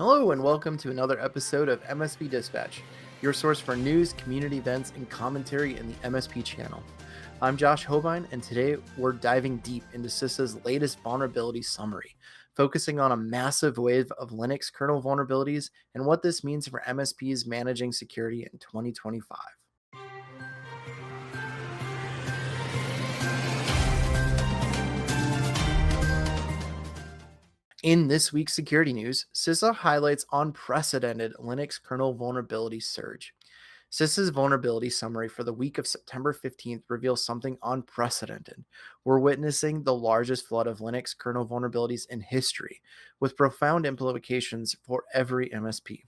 Hello, and welcome to another episode of MSP Dispatch, your source for news, community events, and commentary in the MSP channel. I'm Josh Hobine, and today we're diving deep into CISA's latest vulnerability summary, focusing on a massive wave of Linux kernel vulnerabilities and what this means for MSPs managing security in 2025. In this week's security news, CISA highlights unprecedented Linux kernel vulnerability surge. CISA's vulnerability summary for the week of September 15th reveals something unprecedented. We're witnessing the largest flood of Linux kernel vulnerabilities in history, with profound implications for every MSP.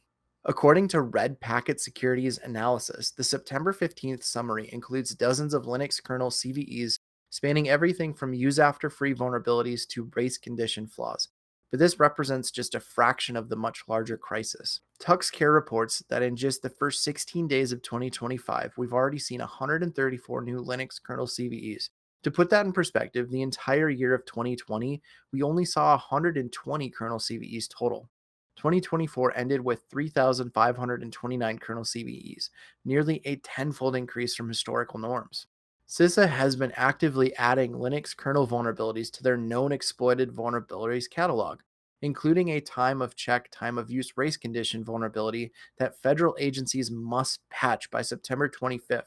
According to Red Packet Security's analysis, the September 15th summary includes dozens of Linux kernel CVEs spanning everything from use after free vulnerabilities to race condition flaws. But this represents just a fraction of the much larger crisis. TuxCare reports that in just the first 16 days of 2025, we've already seen 134 new Linux kernel CVEs. To put that in perspective, the entire year of 2020, we only saw 120 kernel CVEs total. 2024 ended with 3,529 kernel CVEs, nearly a tenfold increase from historical norms. CISA has been actively adding Linux kernel vulnerabilities to their known exploited vulnerabilities catalog, including a time of check, time of use race condition vulnerability that federal agencies must patch by September 25th,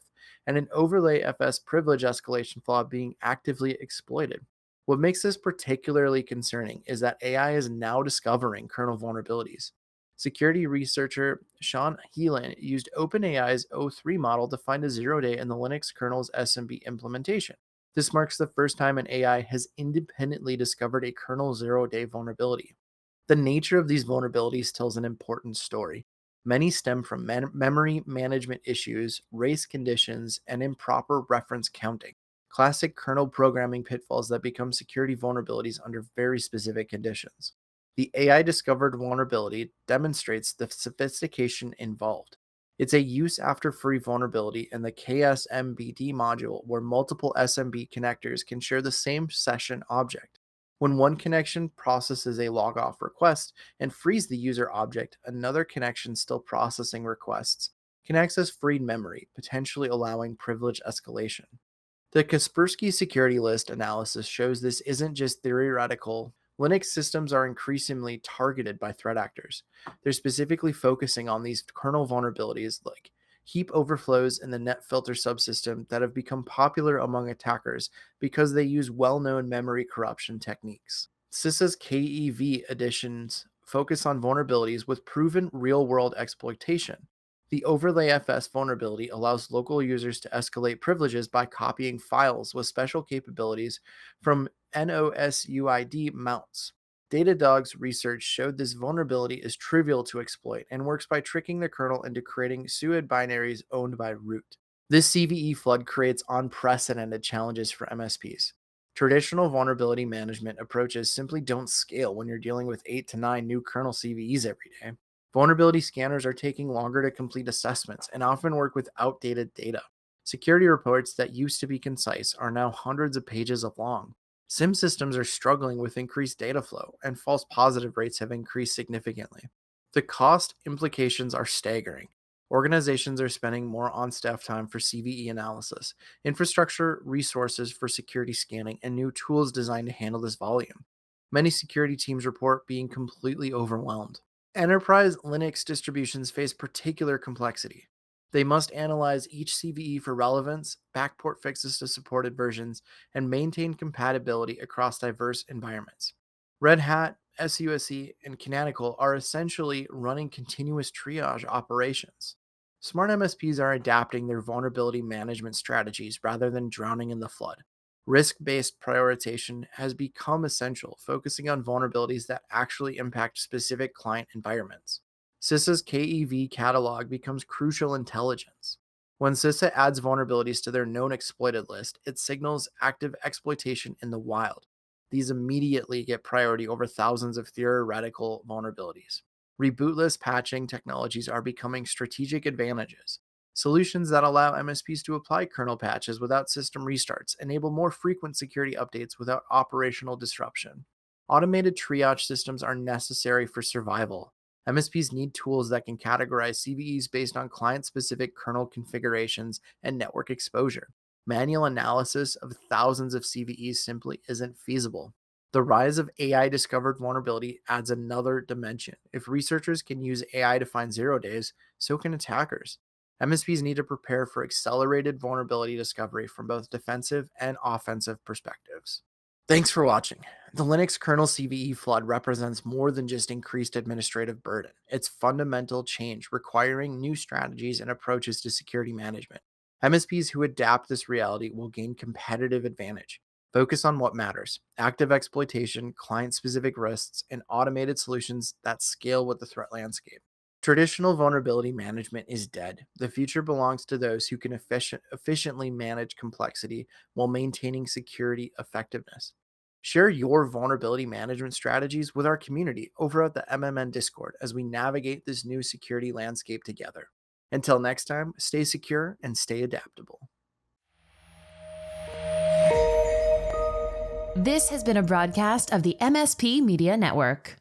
and an overlay FS privilege escalation flaw being actively exploited. What makes this particularly concerning is that AI is now discovering kernel vulnerabilities. Security researcher Sean Heelan used OpenAI's O3 model to find a zero-day in the Linux kernel's SMB implementation. This marks the first time an AI has independently discovered a kernel zero-day vulnerability. The nature of these vulnerabilities tells an important story. Many stem from memory management issues, race conditions, and improper reference counting. Classic kernel programming pitfalls that become security vulnerabilities under very specific conditions. The AI discovered vulnerability demonstrates the sophistication involved. It's a use after free vulnerability in the ksmbd module where multiple SMB connectors can share the same session object. When one connection processes a logoff request and frees the user object, another connection still processing requests can access freed memory, potentially allowing privilege escalation. The Kaspersky security list analysis shows this isn't just theoretical. Linux systems are increasingly targeted by threat actors. They're specifically focusing on these kernel vulnerabilities like heap overflows in the netfilter subsystem that have become popular among attackers because they use well-known memory corruption techniques. CISA's KEV editions focus on vulnerabilities with proven real-world exploitation. The overlay FS vulnerability allows local users to escalate privileges by copying files with special capabilities from NOSUID mounts. Datadog's research showed this vulnerability is trivial to exploit and works by tricking the kernel into creating SUID binaries owned by root. This CVE flood creates unprecedented challenges for MSPs. Traditional vulnerability management approaches simply don't scale when you're dealing with 8 to 9 new kernel CVEs every day. Vulnerability scanners are taking longer to complete assessments and often work with outdated data. Security reports that used to be concise are now hundreds of pages long. SIM systems are struggling with increased data flow, and false positive rates have increased significantly. The cost implications are staggering. Organizations are spending more on staff time for CVE analysis, infrastructure, resources for security scanning, and new tools designed to handle this volume. Many security teams report being completely overwhelmed. Enterprise Linux distributions face particular complexity. They must analyze each CVE for relevance, backport fixes to supported versions, and maintain compatibility across diverse environments. Red Hat, SUSE, and Canonical are essentially running continuous triage operations. Smart MSPs are adapting their vulnerability management strategies rather than drowning in the flood. Risk-based prioritization has become essential, focusing on vulnerabilities that actually impact specific client environments. CISA's KEV catalog becomes crucial intelligence. When CISA adds vulnerabilities to their known exploited list, it signals active exploitation in the wild. These immediately get priority over thousands of theoretical vulnerabilities. Rebootless patching technologies are becoming strategic advantages. Solutions that allow MSPs to apply kernel patches without system restarts enable more frequent security updates without operational disruption. Automated triage systems are necessary for survival. MSPs need tools that can categorize CVEs based on client specific kernel configurations and network exposure. Manual analysis of thousands of CVEs simply isn't feasible. The rise of AI discovered vulnerability adds another dimension. If researchers can use AI to find zero days, so can attackers. MSPs need to prepare for accelerated vulnerability discovery from both defensive and offensive perspectives. Thanks for watching. The Linux kernel CVE flood represents more than just increased administrative burden. It's fundamental change requiring new strategies and approaches to security management. MSPs who adapt this reality will gain competitive advantage. Focus on what matters: active exploitation, client specific risks, and automated solutions that scale with the threat landscape. Traditional vulnerability management is dead. The future belongs to those who can efficiently manage complexity while maintaining security effectiveness. Share your vulnerability management strategies with our community over at the MMN Discord as we navigate this new security landscape together. Until next time, stay secure and stay adaptable. This has been a broadcast of the MSP Media Network.